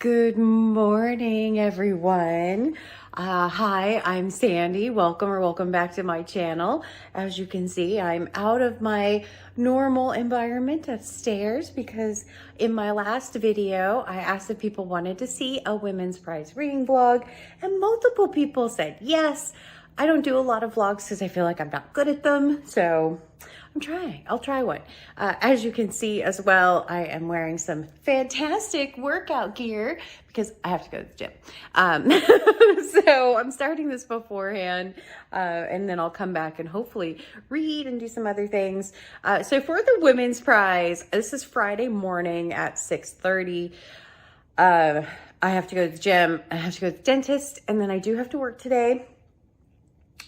Good morning, everyone. Hi, I'm Sandy. Welcome back to my channel. As you can see, I'm out of my normal environment upstairs because in my last video, I asked if people wanted to see a women's prize reading vlog, and multiple people said yes. I don't do a lot of vlogs because I feel like I'm not good at them, so I'll try one. As you can see as well, I am wearing some fantastic workout gear because I have to go to the gym. So I'm starting this beforehand, and then I'll come back and hopefully read and do some other things. So for the women's prize, this is Friday morning at 6:30. I have to go to the gym, I have to go to the dentist, and then I do have to work today.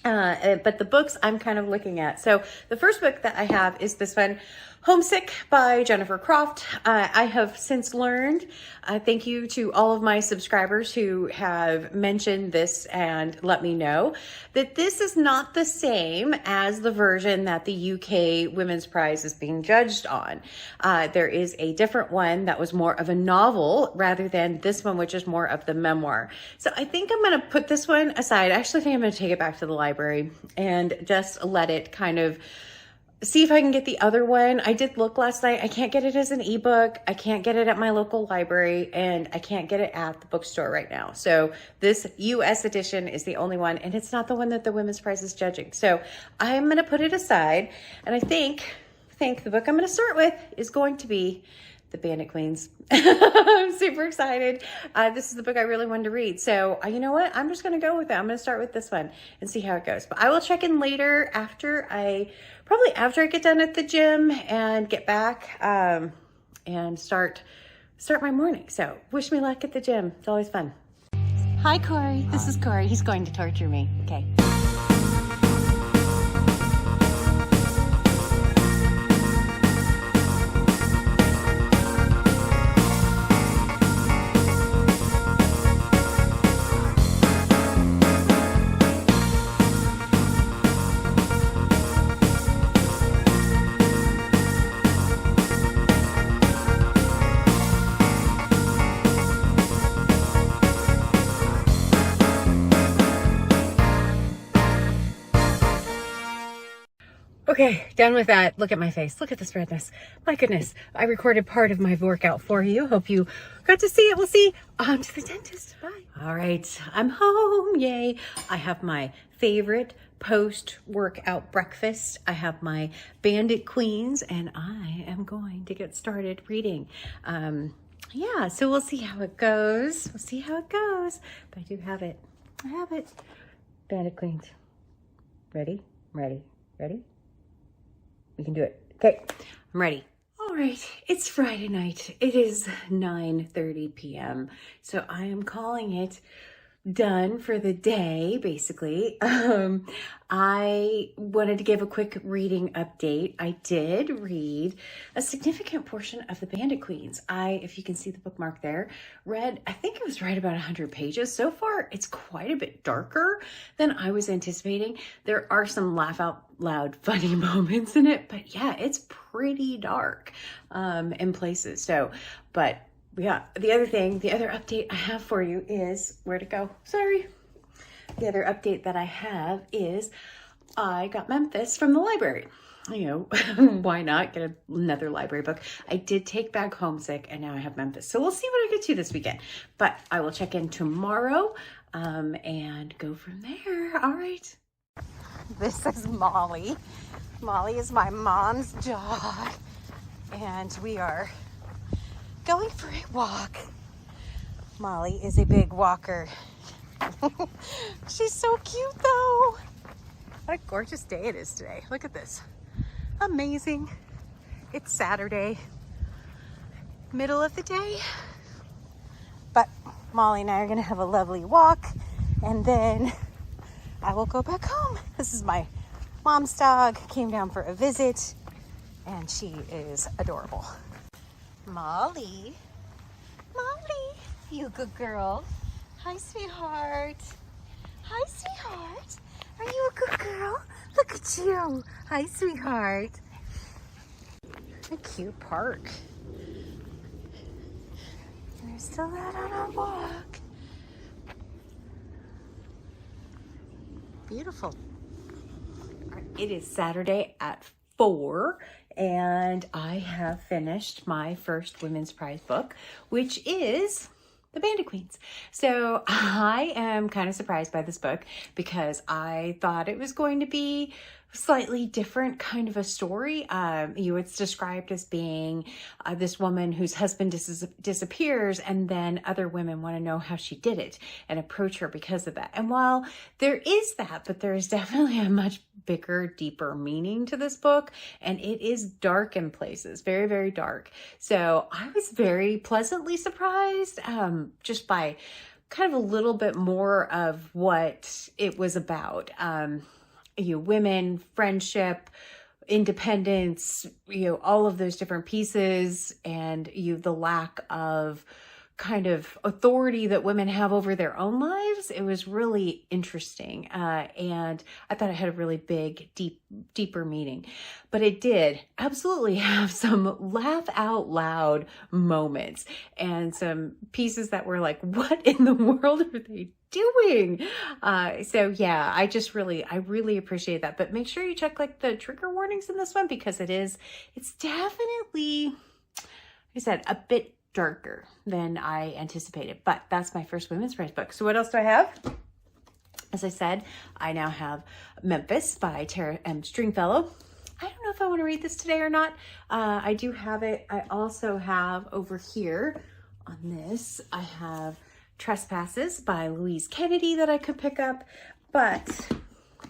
But the books I'm kind of looking at. So the first book that I have is this one, Homesick by Jennifer Croft. I have since learned, thank you to all of my subscribers who have mentioned this and let me know that this is not the same as the version that the UK Women's Prize is being judged on. There is a different one that was more of a novel rather than this one, which is more of the memoir. So I think I'm going to put this one aside. I actually think I'm going to take it back to the library and just let it kind of see if I can get the other one. I did look last night. I can't get it as an ebook. I can't get it at my local library, and I can't get it at the bookstore right now. So this US edition is the only one, and it's not the one that the Women's Prize is judging. So I'm going to put it aside, and I think the book I'm going to start with is going to be the Bandit Queens. I'm super excited. This is the book I really wanted to read. So you know what? I'm just going to go with it. I'm going to start with this one and see how it goes. But I will check in later probably after I get done at the gym and get back and start my morning. So wish me luck at the gym. It's always fun. Hi, Corey. This is Corey. He's going to torture me. Okay. Okay, done with that. Look at my face. Look at this redness. My goodness. I recorded part of my workout for you. Hope you got to see it. We'll see. On to the dentist. Bye. All right, I'm home. Yay. I have my favorite post-workout breakfast. I have my Bandit Queens, and I am going to get started reading. Yeah, so we'll see how it goes. But I do have it. I have it. Bandit Queens. Ready? We can do it. Okay, I'm ready. All right, it's Friday night. It is 9:30 p.m. So I am calling it done for the day, basically. I wanted to give a quick reading update. I did read a significant portion of the Bandit Queens. If you can see the bookmark there, read, I think it was right about 100 pages. So far, it's quite a bit darker than I was anticipating. There are some laugh out loud funny moments in it, but yeah, it's pretty dark in places. So, but yeah, the other update I have for you is, where'd it go? Sorry. The other update that I have is I got Memphis from the library. You know, why not get another library book? I did take back Homesick, and now I have Memphis. So we'll see what I get to this weekend. But I will check in tomorrow and go from there. All right. This is Molly. Molly is my mom's dog, and we are going for a walk. Molly is a big walker. She's so cute though. What a gorgeous day it is today. Look at this. Amazing. It's Saturday, middle of the day. But Molly and I are gonna have a lovely walk, and then I will go back home. This is my mom's dog. Came down for a visit, and she is adorable. Molly, you good girl. Hi, sweetheart. Are you a good girl? Look at you. Hi, sweetheart. A cute park. There's still out on a walk. Beautiful. All right, it is Saturday at 4, and I have finished my first women's prize book, which is the Bandit Queens. So I am kind of surprised by this book because I thought it was going to be slightly different kind of a story. It's described as being this woman whose husband disappears, and then other women want to know how she did it and approach her because of that. And while there is that, but there is definitely a much bigger, deeper meaning to this book, and it is dark in places, very, very dark. So I was very pleasantly surprised just by kind of a little bit more of what it was about. Women, friendship, independence, all of those different pieces, and the lack of kind of authority that women have over their own lives. It was really interesting. And I thought it had a really big, deeper meaning, but it did absolutely have some laugh out loud moments and some pieces that were like, what in the world are they doing? So yeah, I really appreciate that. But make sure you check like the trigger warnings in this one, because it's definitely, like I said, a bit darker than I anticipated. But that's my first women's prize book. So what else do I have? As I said, I now have Memphis by Tara M. Stringfellow. I don't know if I want to read this today or not. I do have it. I also have over here on this, I have Trespasses by Louise Kennedy that I could pick up, but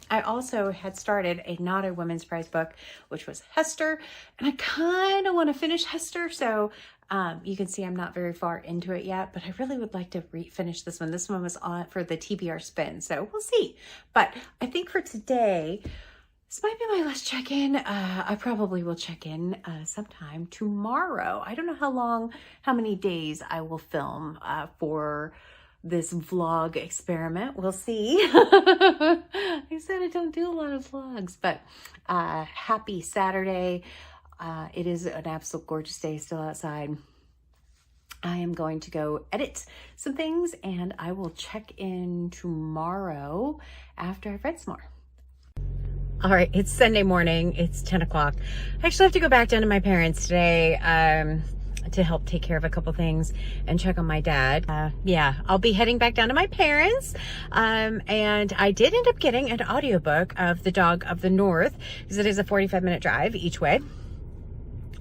I also had started a not a women's prize book, which was Hester, and I kind of want to finish Hester, so you can see I'm not very far into it yet, but I really would like to finish this one. This one was on for the TBR spin, so we'll see. But I think for today, this might be my last check-in. I probably will check in sometime tomorrow. I don't know how many days I will film for this vlog experiment. We'll see. I said I don't do a lot of vlogs, but happy Saturday. It is an absolute gorgeous day still outside. I am going to go edit some things, and I will check in tomorrow after I've read some more. All right, it's Sunday morning. It's 10 o'clock. I actually have to go back down to my parents today to help take care of a couple things and check on my dad. Yeah, I'll be heading back down to my parents. And I did end up getting an audiobook of The Dog of the North, because it is a 45-minute drive each way.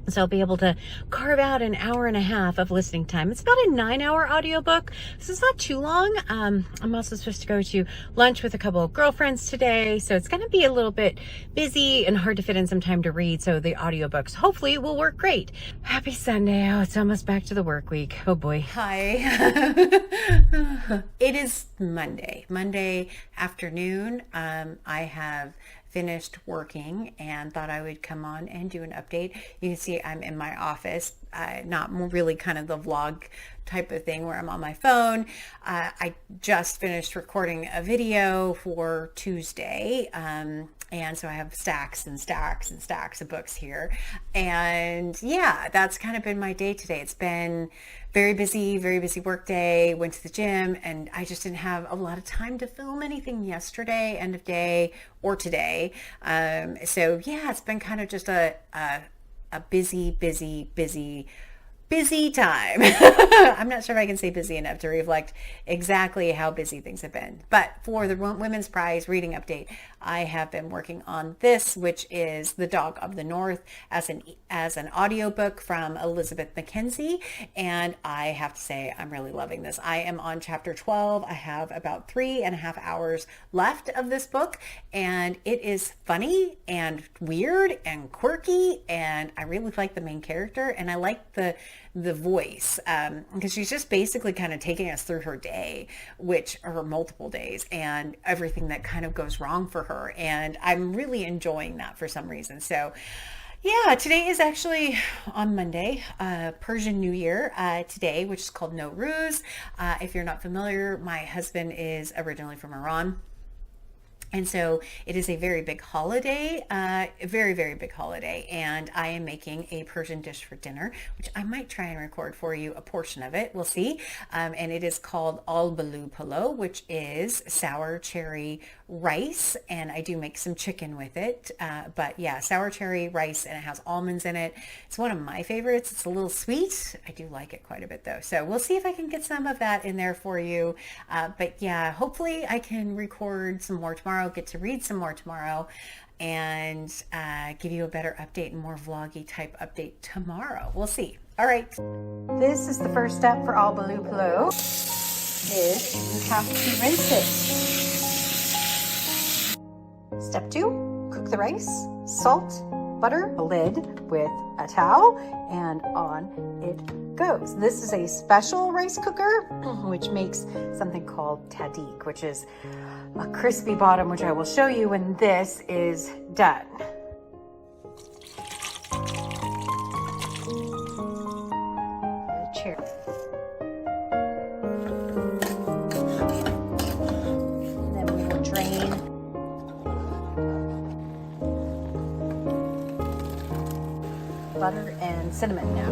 So I'll be able to carve out an hour and a half of listening time. It's about a 9-hour audiobook, so it's not too long. I'm also supposed to go to lunch with a couple of girlfriends today, so it's going to be a little bit busy and hard to fit in some time to read, so the audiobooks hopefully will work great. Happy Sunday. Oh, it's almost back to the work week. Oh boy. Hi. It is Monday afternoon. I have finished working and thought I would come on and do an update. You can see I'm in my office, not really kind of the vlog type of thing where I'm on my phone. I just finished recording a video for Tuesday. And so I have stacks and stacks and stacks of books here. And yeah, that's kind of been my day today. It's been very busy work day. Went to the gym, and I just didn't have a lot of time to film anything yesterday, end of day, or today. So yeah, it's been kind of just a busy time. I'm not sure if I can say busy enough to reflect exactly how busy things have been. But for the Women's Prize reading update, I have been working on this, which is The Dog of the North, as an audiobook from Elizabeth McKenzie. And I have to say, I'm really loving this. I am on chapter 12. I have about 3.5 hours left of this book, and it is funny and weird and quirky, and I really like the main character, and I like the voice, because she's just basically kind of taking us through her day, which are multiple days, and everything that kind of goes wrong for her. And I'm really enjoying that for some reason. So yeah, today is actually on Monday, Persian New Year today, which is called Nowruz. If you're not familiar, my husband is originally from Iran. And so it is a very big holiday, a very, very big holiday. And I am making a Persian dish for dinner, which I might try and record for you a portion of it. We'll see. And it is called al balu polo, which is sour cherry rice. And I do make some chicken with it. But yeah, sour cherry rice, and it has almonds in it. It's one of my favorites. It's a little sweet. I do like it quite a bit though. So we'll see if I can get some of that in there for you. But yeah, hopefully I can record some more tomorrow, get to read some more tomorrow, and give you a better update and more vloggy type update tomorrow. We'll see. All right. This is the first step for al balu polo, is you have to rinse it. Step 2, cook the rice, salt, butter, a lid with a towel, and on it goes. This is a special rice cooker, which makes something called tahdig, which is a crispy bottom, which I will show you when this is done. Cheers. Then we will drain. Butter and cinnamon now.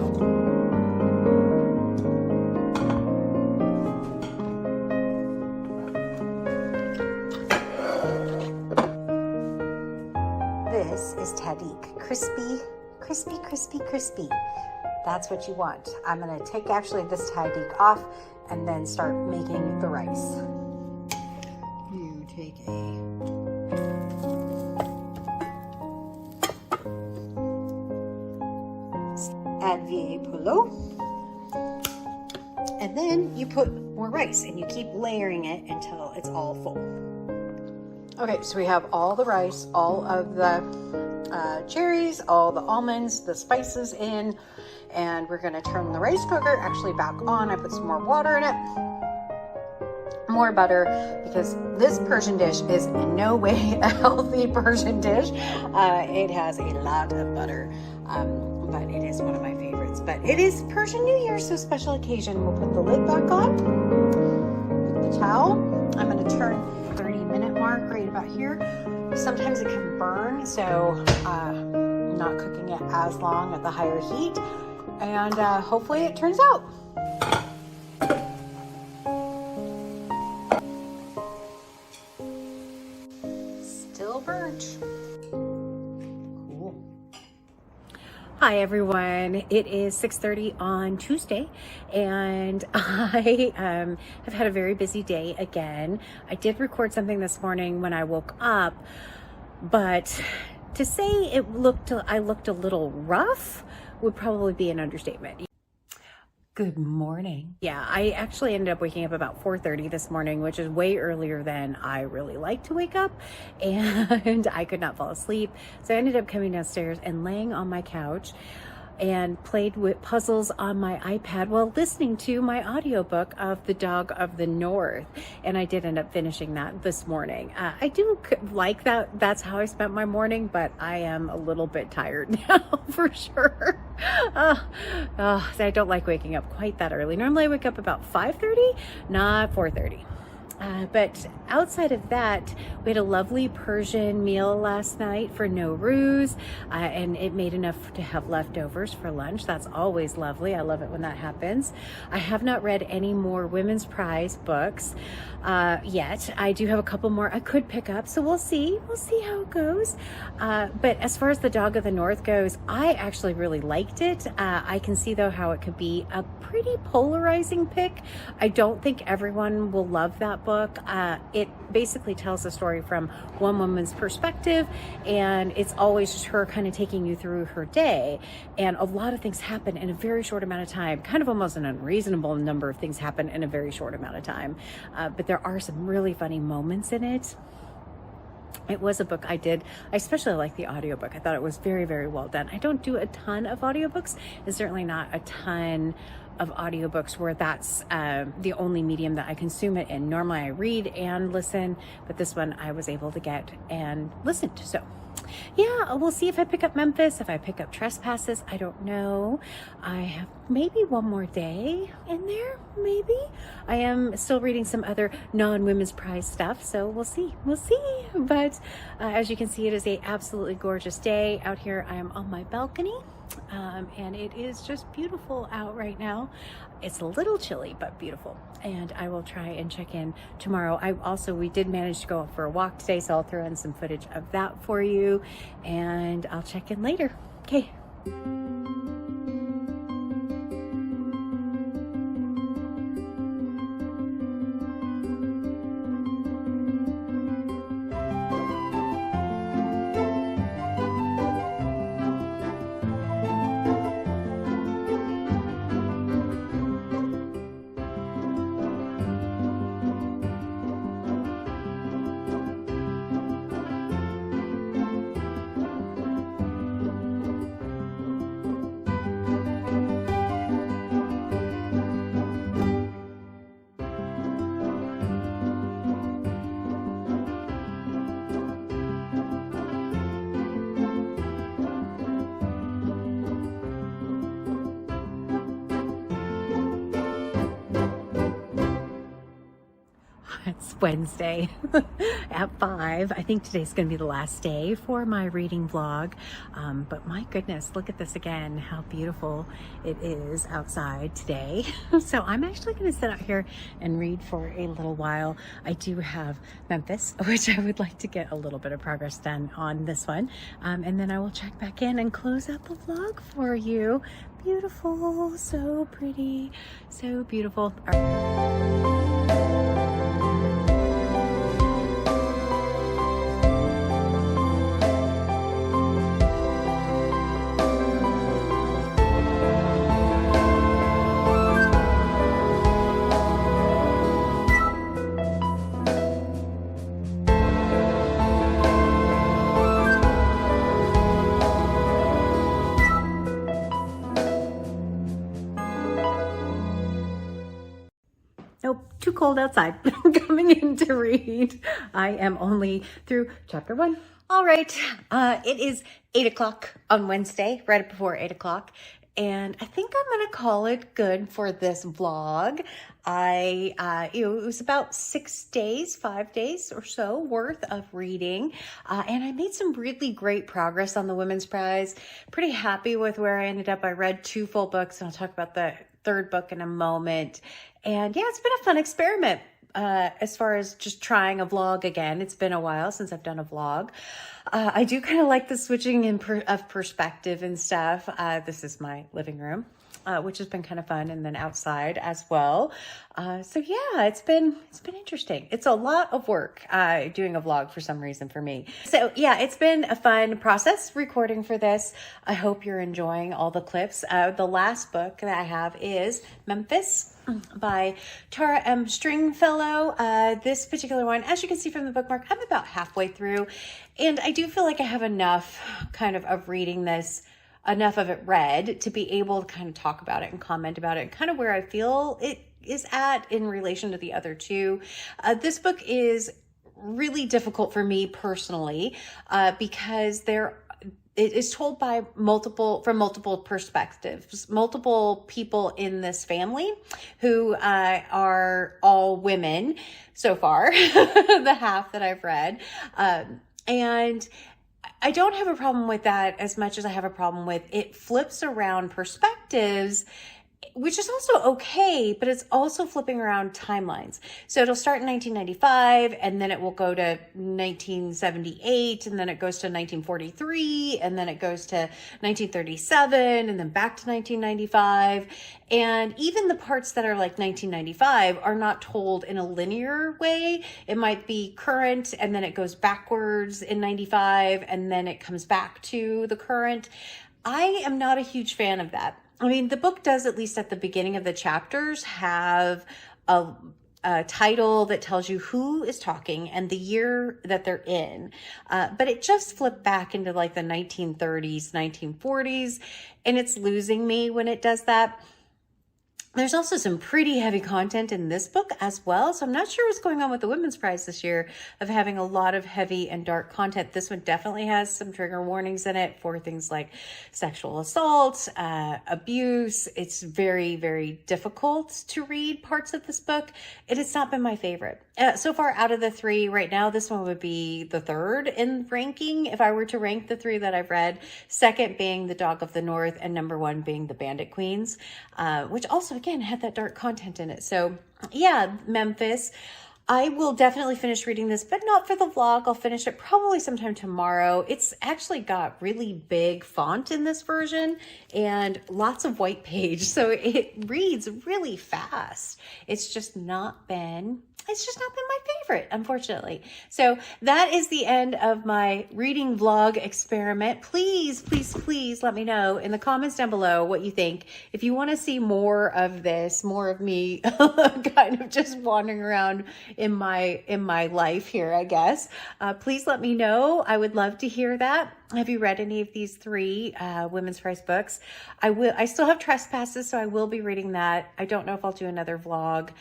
This is tahdig. Crispy, crispy, crispy, crispy. That's what you want. I'm going to take actually this tahdig off and then start making the rice. You take add vieille polo, and then you put more rice and you keep layering it until it's all full. Okay, so we have all the rice, all of the cherries, all the almonds, the spices in, and we're going to turn the rice cooker actually back on. I put some more water in it, more butter, because this Persian dish is in no way a healthy Persian dish. It has a lot of butter, but it is one of my favorites. But it is Persian New Year, so special occasion. We'll put the lid back on with the towel. I'm going to turn 30-minute mark right about here. Sometimes it can burn, so I'm not cooking it as long at the higher heat, and hopefully it turns out. Still burnt. Cool. Hi everyone, it is 6:30 on Tuesday, and I have had a very busy day again. I did record something this morning when I woke up, but to say I looked a little rough would probably be an understatement. Good morning. Yeah, I actually ended up waking up about 4:30 this morning, which is way earlier than I really like to wake up, and I could not fall asleep. So I ended up coming downstairs and laying on my couch and played with puzzles on my iPad while listening to my audiobook of The Dog of the North. And I did end up finishing that this morning. I do like that. That's how I spent my morning, but I am a little bit tired now for sure. I don't like waking up quite that early. Normally I wake up about 5:30, not 4:30. But outside of that, we had a lovely Persian meal last night for Nowruz, and it made enough to have leftovers for lunch. That's always lovely. I love it when that happens. I have not read any more Women's Prize books yet. I do have a couple more I could pick up, so we'll see. We'll see how it goes. But as far as The Dog of the North goes, I actually really liked it. I can see, though, how it could be a pretty polarizing pick. I don't think everyone will love that book. It basically tells the story from one woman's perspective, and it's always just her kind of taking you through her day, and a lot of things happen in a very short amount of time. Kind of almost an unreasonable number of things happen in a very short amount of time, but there are some really funny moments in it. It was a book I especially like the audiobook. I thought it was very, very well done. I don't do a ton of audiobooks, and certainly not a ton of audiobooks where that's the only medium that I consume it in. Normally I read and listen, but this one I was able to get and listen to. So Yeah, we'll see if I pick up Memphis, if I pick up Trespasses. I don't know. I have maybe one more day in there, maybe. I am still reading some other non-women's prize stuff, so we'll see. We'll see. But as you can see, it is a absolutely gorgeous day out here. I am on my balcony, and it is just beautiful out right now. It's a little chilly, but beautiful. And I will try and check in tomorrow. We did manage to go out for a walk today, so I'll throw in some footage of that for you, and I'll check in later. Okay. It's Wednesday at 5. I think today's going to be the last day for my reading vlog. But my goodness, look at this again, how beautiful it is outside today. So I'm actually going to sit out here and read for a little while. I do have Memphis, which I would like to get a little bit of progress done on this one. And then I will check back in and close out the vlog for you. Beautiful, so pretty, so beautiful. Nope, too cold outside. Coming in to read. I am only through chapter 1. All right, it is 8 o'clock on Wednesday, right before 8 o'clock. And I think I'm going to call it good for this vlog. It was about 5 days or so worth of reading. And I made some really great progress on the Women's Prize. Pretty happy with where I ended up. I read 2 full books, and I'll talk about the 3rd book in a moment. And yeah, it's been a fun experiment as far as just trying a vlog again. It's been a while since I've done a vlog. I do kind of like the switching of perspective and stuff. This is my living room, which has been kind of fun, and then outside as well. So yeah, it's been interesting. It's a lot of work doing a vlog for some reason for me. So yeah, it's been a fun process recording for this. I hope you're enjoying all the clips. The last book that I have is Memphis by Tara M. Stringfellow. This particular one, as you can see from the bookmark, I'm about halfway through, and I do feel like I have enough kind of reading this, enough of it read to be able to kind of talk about it and comment about it, kind of where I feel it is at in relation to the other 2. This book is really difficult for me personally because it is told by from multiple perspectives, multiple people in this family who are all women so far, the half that I've read. And I don't have a problem with that as much as I have a problem with it flips around perspectives, which is also okay, but it's also flipping around timelines. So it'll start in 1995, and then it will go to 1978, and then it goes to 1943, and then it goes to 1937, and then back to 1995. And even the parts that are like 1995 are not told in a linear way. It might be current, and then it goes backwards in 95, and then it comes back to the current. I am not a huge fan of that. I mean, the book does, at least at the beginning of the chapters, have a title that tells you who is talking and the year that they're in. But it just flipped back into like the 1930s, 1940s, and it's losing me when it does that. There's also some pretty heavy content in this book as well. So I'm not sure what's going on with the Women's Prize this year of having a lot of heavy and dark content. This one definitely has some trigger warnings in it for things like sexual assault, abuse. It's very, very difficult to read parts of this book. It has not been my favorite. So far out of the three right now, this one would be the third in ranking. If I were to rank the three that I've read, second being The Dog of the North and number one being The Bandit Queens, which also, again, had that dark content in it. So yeah, Memphis. I will definitely finish reading this, but not for the vlog. I'll finish it probably sometime tomorrow. It's actually got really big font in this version and lots of white page. So it reads really fast. It's just not been my favorite, unfortunately. So that is the end of my reading vlog experiment. Please, please, please let me know in the comments down below what you think. If you want to see more of this, more of me kind of just wandering around in my life here, I guess, please let me know. I would love to hear that. Have you read any of these three Women's Prize books? I still have Trespasses, so I will be reading that. I don't know if I'll do another vlog.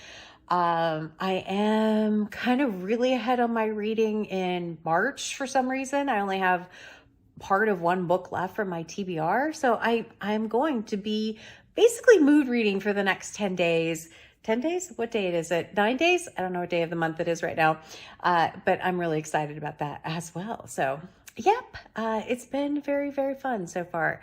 I am kind of really ahead on my reading in March for some reason. I only have part of one book left from my TBR. So I'm going to be basically mood reading for the next 10 days. 10 days? What date is it? 9 days? I don't know what day of the month it is right now. But I'm really excited about that as well. So yep, it's been very, very fun so far.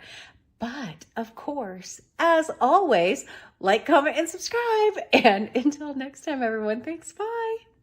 But of course, as always, like, comment, and subscribe. And until next time, everyone, thanks. Bye.